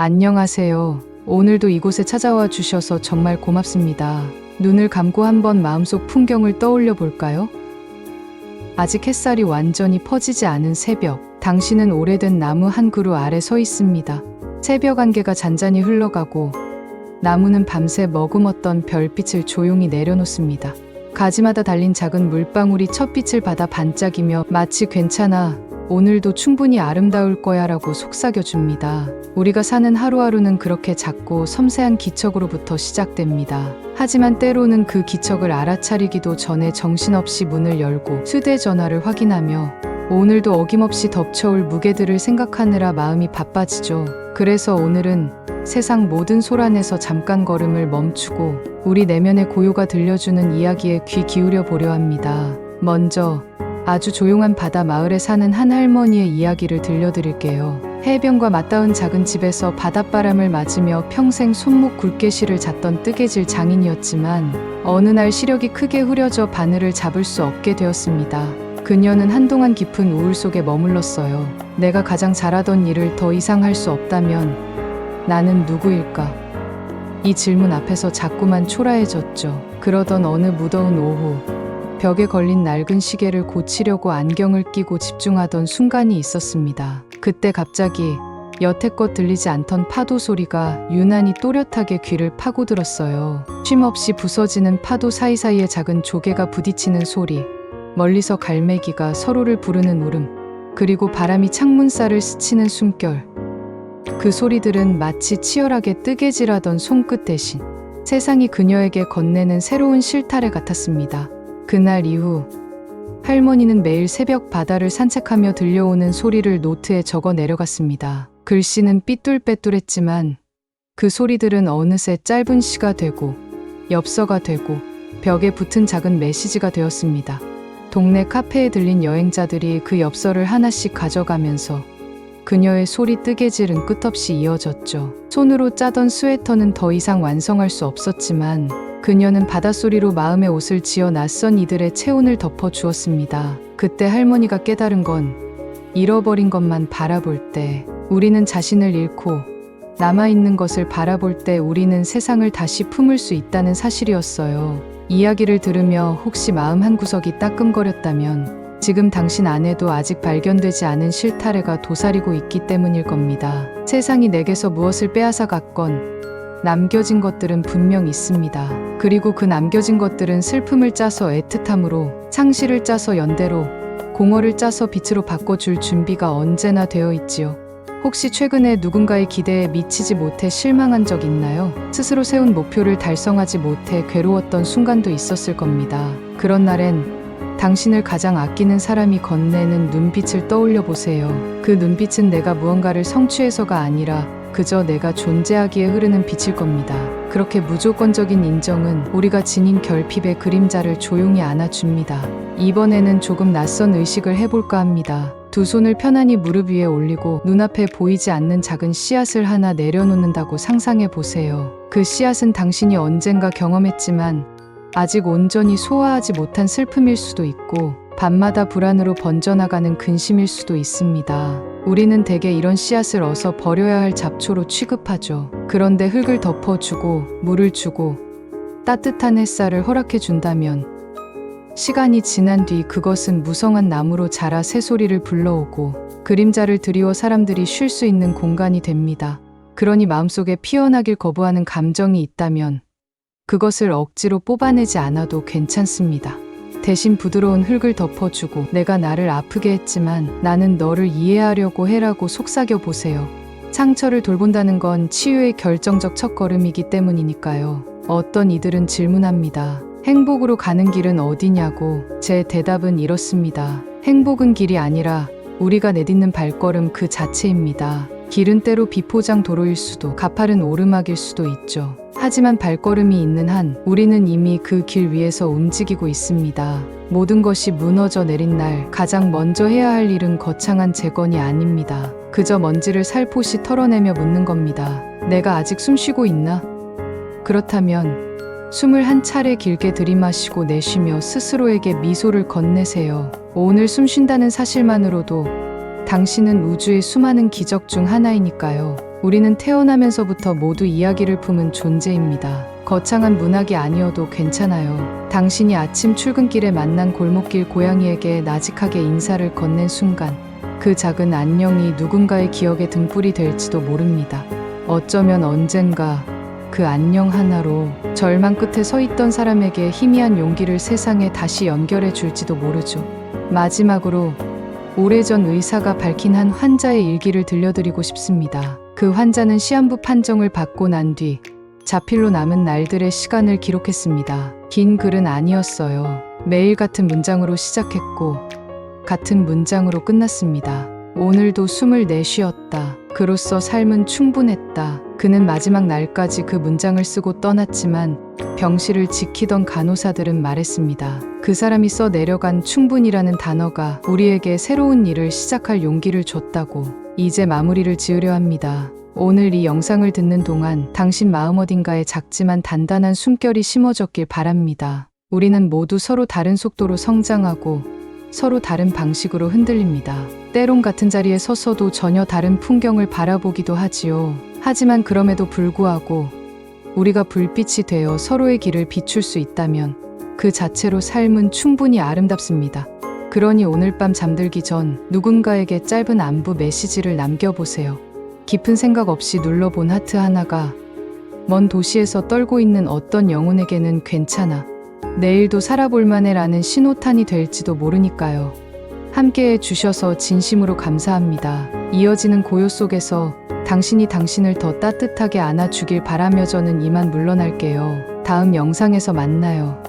안녕하세요. 오늘도 이곳에 찾아와 주셔서 정말 고맙습니다. 눈을 감고 한번 마음속 풍경을 떠올려 볼까요? 아직 햇살이 완전히 퍼지지 않은 새벽, 당신은 오래된 나무 한 그루 아래 서 있습니다. 새벽 안개가 잔잔히 흘러가고 나무는 밤새 머금었던 별빛을 조용히 내려놓습니다. 가지마다 달린 작은 물방울이 첫 빛을 받아 반짝이며 마치 괜찮아, 오늘도 충분히 아름다울 거야 라고 속삭여줍니다. 우리가 사는 하루하루는 그렇게 작고 섬세한 기척으로부터 시작됩니다. 하지만 때로는 그 기척을 알아차리기도 전에 정신없이 문을 열고 휴대전화를 확인하며 오늘도 어김없이 덮쳐올 무게들을 생각하느라 마음이 바빠지죠. 그래서 오늘은 세상 모든 소란에서 잠깐 걸음을 멈추고 우리 내면의 고요가 들려주는 이야기에 귀 기울여 보려 합니다. 먼저 아주 조용한 바다 마을에 사는 한 할머니의 이야기를 들려드릴게요. 해변과 맞닿은 작은 집에서 바닷바람을 맞으며 평생 손목 굵게실을 잤던 뜨개질 장인이었지만 어느 날 시력이 크게 흐려져 바늘을 잡을 수 없게 되었습니다. 그녀는 한동안 깊은 우울 속에 머물렀어요. 내가 가장 잘하던 일을 더 이상 할 수 없다면 나는 누구일까? 이 질문 앞에서 자꾸만 초라해졌죠. 그러던 어느 무더운 오후, 벽에 걸린 낡은 시계를 고치려고 안경을 끼고 집중하던 순간이 있었습니다. 그때 갑자기 여태껏 들리지 않던 파도 소리가 유난히 또렷하게 귀를 파고들었어요. 쉼없이 부서지는 파도 사이사이에 작은 조개가 부딪히는 소리, 멀리서 갈매기가 서로를 부르는 울음, 그리고 바람이 창문살을 스치는 숨결. 그 소리들은 마치 치열하게 뜨개질하던 손끝 대신 세상이 그녀에게 건네는 새로운 실타래 같았습니다. 그날 이후 할머니는 매일 새벽 바다를 산책하며 들려오는 소리를 노트에 적어 내려갔습니다. 글씨는 삐뚤빼뚤했지만 그 소리들은 어느새 짧은 시가 되고 엽서가 되고 벽에 붙은 작은 메시지가 되었습니다. 동네 카페에 들린 여행자들이 그 엽서를 하나씩 가져가면서 그녀의 소리 뜨개질은 끝없이 이어졌죠. 손으로 짜던 스웨터는 더 이상 완성할 수 없었지만 그녀는 바닷소리로 마음의 옷을 지어 낯선 이들의 체온을 덮어주었습니다. 그때 할머니가 깨달은 건 잃어버린 것만 바라볼 때 우리는 자신을 잃고 남아있는 것을 바라볼 때 우리는 세상을 다시 품을 수 있다는 사실이었어요. 이야기를 들으며 혹시 마음 한구석이 따끔거렸다면 지금 당신 안에도 아직 발견되지 않은 실타래가 도사리고 있기 때문일 겁니다. 세상이 내게서 무엇을 빼앗아 갔건 남겨진 것들은 분명 있습니다. 그리고 그 남겨진 것들은 슬픔을 짜서 애틋함으로, 상실을 짜서 연대로, 공허를 짜서 빛으로 바꿔줄 준비가 언제나 되어 있지요. 혹시 최근에 누군가의 기대에 미치지 못해 실망한 적 있나요? 스스로 세운 목표를 달성하지 못해 괴로웠던 순간도 있었을 겁니다. 그런 날엔 당신을 가장 아끼는 사람이 건네는 눈빛을 떠올려 보세요. 그 눈빛은 내가 무언가를 성취해서가 아니라 그저 내가 존재하기에 흐르는 빛일 겁니다. 그렇게 무조건적인 인정은 우리가 지닌 결핍의 그림자를 조용히 안아줍니다. 이번에는 조금 낯선 의식을 해볼까 합니다. 두 손을 편안히 무릎 위에 올리고 눈앞에 보이지 않는 작은 씨앗을 하나 내려놓는다고 상상해 보세요. 그 씨앗은 당신이 언젠가 경험했지만 아직 온전히 소화하지 못한 슬픔일 수도 있고 밤마다 불안으로 번져나가는 근심일 수도 있습니다. 우리는 대개 이런 씨앗을 어서 버려야 할 잡초로 취급하죠. 그런데 흙을 덮어주고 물을 주고 따뜻한 햇살을 허락해 준다면 시간이 지난 뒤 그것은 무성한 나무로 자라 새소리를 불러오고 그림자를 드리워 사람들이 쉴 수 있는 공간이 됩니다. 그러니 마음속에 피어나길 거부하는 감정이 있다면 그것을 억지로 뽑아내지 않아도 괜찮습니다. 대신 부드러운 흙을 덮어주고 내가 나를 아프게 했지만 나는 너를 이해하려고 해라고 속삭여 보세요. 상처를 돌본다는 건 치유의 결정적 첫걸음이기 때문이니까요. 어떤 이들은 질문합니다. 행복으로 가는 길은 어디냐고. 제 대답은 이렇습니다. 행복은 길이 아니라 우리가 내딛는 발걸음 그 자체입니다. 길은 때로 비포장 도로일 수도 가파른 오르막일 수도 있죠. 하지만 발걸음이 있는 한 우리는 이미 그 길 위에서 움직이고 있습니다. 모든 것이 무너져 내린 날 가장 먼저 해야 할 일은 거창한 재건이 아닙니다. 그저 먼지를 살포시 털어내며 묻는 겁니다. 내가 아직 숨쉬고 있나? 그렇다면 숨을 한 차례 길게 들이마시고 내쉬며 스스로에게 미소를 건네세요. 오늘 숨쉰다는 사실만으로도 당신은 우주의 수많은 기적 중 하나이니까요. 우리는 태어나면서부터 모두 이야기를 품은 존재입니다. 거창한 문학이 아니어도 괜찮아요. 당신이 아침 출근길에 만난 골목길 고양이에게 나직하게 인사를 건넨 순간 그 작은 안녕이 누군가의 기억의 등불이 될지도 모릅니다. 어쩌면 언젠가 그 안녕 하나로 절망 끝에 서 있던 사람에게 희미한 용기를 세상에 다시 연결해 줄지도 모르죠. 마지막으로 오래전 의사가 밝힌 한 환자의 일기를 들려드리고 싶습니다. 그 환자는 시한부 판정을 받고 난 뒤 자필로 남은 날들의 시간을 기록했습니다. 긴 글은 아니었어요. 매일 같은 문장으로 시작했고 같은 문장으로 끝났습니다. 오늘도 숨을 내쉬었다. 그로써 삶은 충분했다. 그는 마지막 날까지 그 문장을 쓰고 떠났지만 병실을 지키던 간호사들은 말했습니다. 그 사람이 써 내려간 충분이라는 단어가 우리에게 새로운 일을 시작할 용기를 줬다고. 이제 마무리를 지으려 합니다. 오늘 이 영상을 듣는 동안 당신 마음 어딘가에 작지만 단단한 숨결이 심어졌길 바랍니다. 우리는 모두 서로 다른 속도로 성장하고 서로 다른 방식으로 흔들립니다. 때론 같은 자리에 서서도 전혀 다른 풍경을 바라보기도 하지요. 하지만 그럼에도 불구하고 우리가 불빛이 되어 서로의 길을 비출 수 있다면 그 자체로 삶은 충분히 아름답습니다. 그러니 오늘 밤 잠들기 전 누군가에게 짧은 안부 메시지를 남겨보세요. 깊은 생각 없이 눌러본 하트 하나가 먼 도시에서 떨고 있는 어떤 영혼에게는 괜찮아. 내일도 살아볼만해 라는 신호탄이 될지도 모르니까요. 함께해 주셔서 진심으로 감사합니다. 이어지는 고요 속에서 당신이 당신을 더 따뜻하게 안아주길 바라며 저는 이만 물러날게요. 다음 영상에서 만나요.